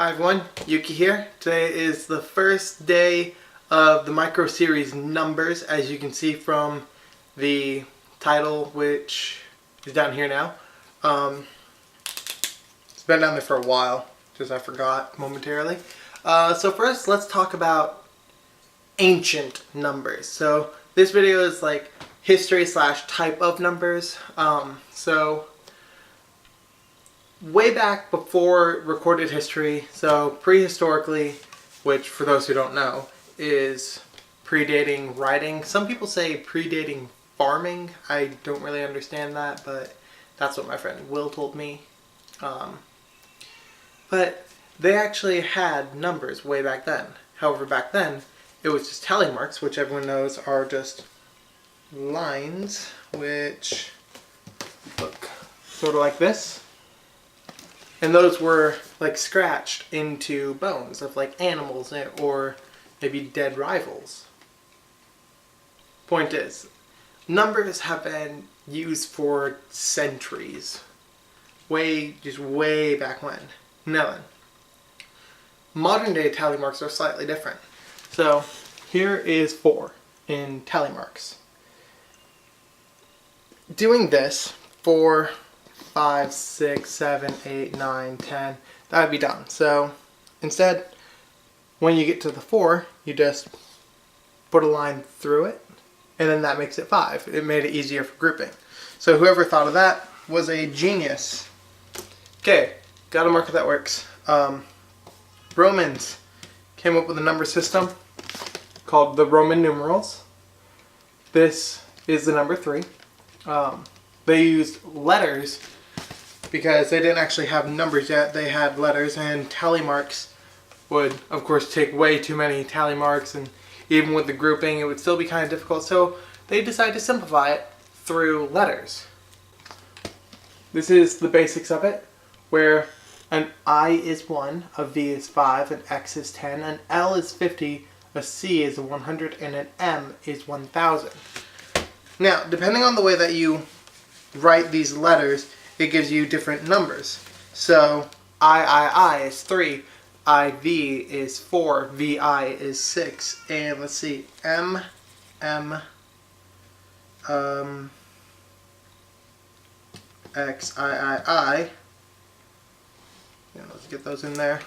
Hi everyone, Yuki here. Today is the first day of the micro series numbers, as you can see from the title, which is down here now. It's been down there for a while, just I forgot momentarily. So first, let's talk about ancient numbers. So this video is like history / type of numbers. So way back before recorded history, so prehistorically, which for those who don't know is predating writing. Some people say predating farming. I don't really understand that, but that's what my friend Will told me. But they actually had numbers way back then. However, back then it was just tally marks, which everyone knows are just lines which look sort of like this. And those were like scratched into bones of like animals or maybe dead rivals. Point is, numbers have been used for centuries. Way back when. Now then, modern day tally marks are slightly different. So here is 4 in tally marks. Doing this for 5, 6, 7, 8, 9, 10, that would be done. So instead, when you get to the 4, you just put a line through it, and then that makes it 5. It made it easier for grouping. So whoever thought of that was a genius. Okay, got a marker that works. Romans came up with a number system called the Roman numerals. This is the number 3. They used letters because they didn't actually have numbers yet. They had letters, and tally marks would of course take way too many tally marks, and even with the grouping it would still be kind of difficult, so they decided to simplify it through letters. This is the basics of it, where an I is 1, a V is 5, an X is 10, an L is 50, a C is 100, and an M is 1000. Now, depending on the way that you write these letters, it gives you different numbers. So I is 3, IV is 4, VI is 6, and let's see, XIII, let's get those in there,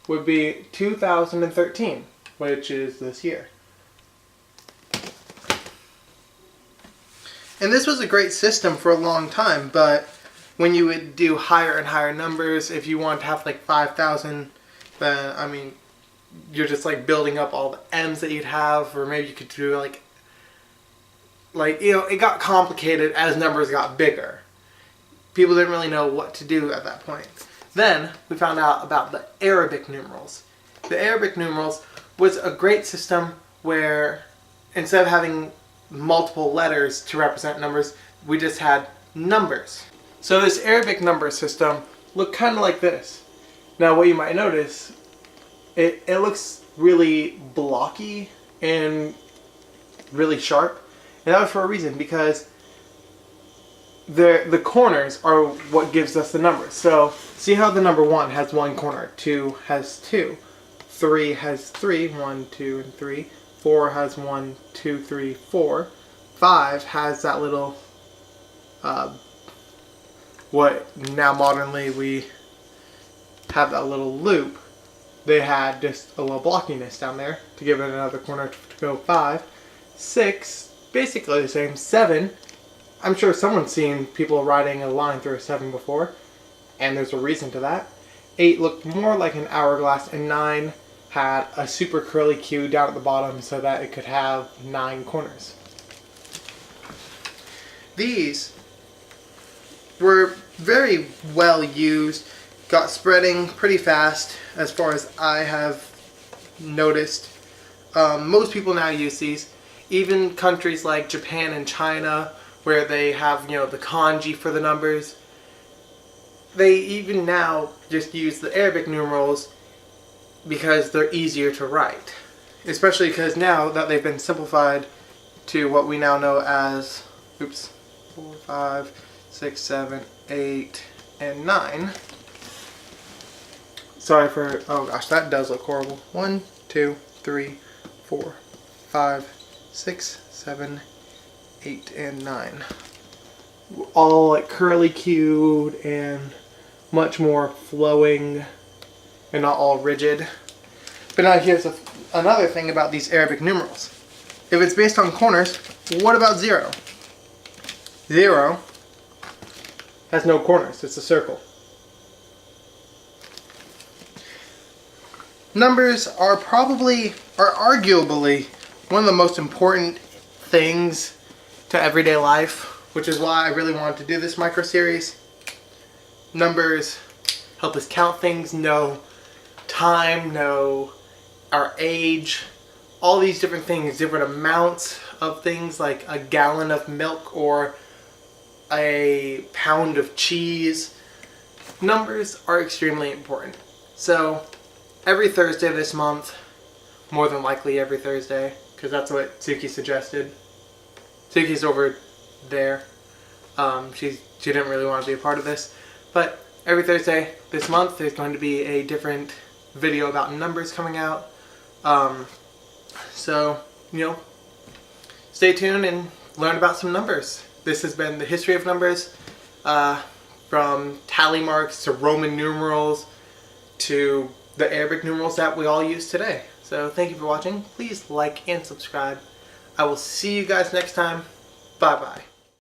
would be 2013, which is this year. And this was a great system for a long time, but when you would do higher and higher numbers, if you want to have like 5,000, then, I mean, you're just like building up all the M's that you'd have, or maybe you could do like, it got complicated as numbers got bigger. People didn't really know what to do at that point. Then we found out about the Arabic numerals. The Arabic numerals was a great system where instead of having multiple letters to represent numbers, we just had numbers. So this Arabic number system looked kind of like this. Now what you might notice, it looks really blocky and really sharp, and that was for a reason, because the corners are what gives us the numbers. So see how the number 1 has 1 corner, 2 has 2, 3 has 3, 1, 2, and 3, 4 has 1, 2, 3, 4, 5 has that little, what now modernly we have that little loop. They had just a little blockiness down there to give it another corner to go 5. 6, basically the same. 7, I'm sure someone's seen people writing a line through a 7 before, and there's a reason to that. 8 looked more like an hourglass, and 9 had a super curly Q down at the bottom so that it could have 9 corners. These were very well used, got spreading pretty fast as far as I have noticed. Most people now use these. Even countries like Japan and China, where they have, the kanji for the numbers, they even now just use the Arabic numerals because they're easier to write. Especially because now that they've been simplified to what we now know as, 4, 5, 6, 7, 8, and 9. Sorry for, oh gosh, that does look horrible. 1, 2, 3, 4, 5, 6, 7, 8, and 9. All like curly cued and much more flowing and not all rigid. But now here's another thing about these Arabic numerals. If it's based on corners, what about 0? 0 has no corners, it's a circle. Numbers are arguably one of the most important things to everyday life, which is why I really wanted to do this micro series. Numbers help us count things, know time, know our age, all these different things, different amounts of things like a gallon of milk or a pound of cheese. Numbers are extremely important. So every Thursday this month, more than likely every Thursday, because that's what Suki suggested. Suki's over there. She didn't really want to be a part of this. But every Thursday this month there's going to be a different video about numbers coming out. So, stay tuned and learn about some numbers. This has been the history of numbers, from tally marks to Roman numerals to the Arabic numerals that we all use today. So thank you for watching. Please like and subscribe. I will see you guys next time. Bye bye.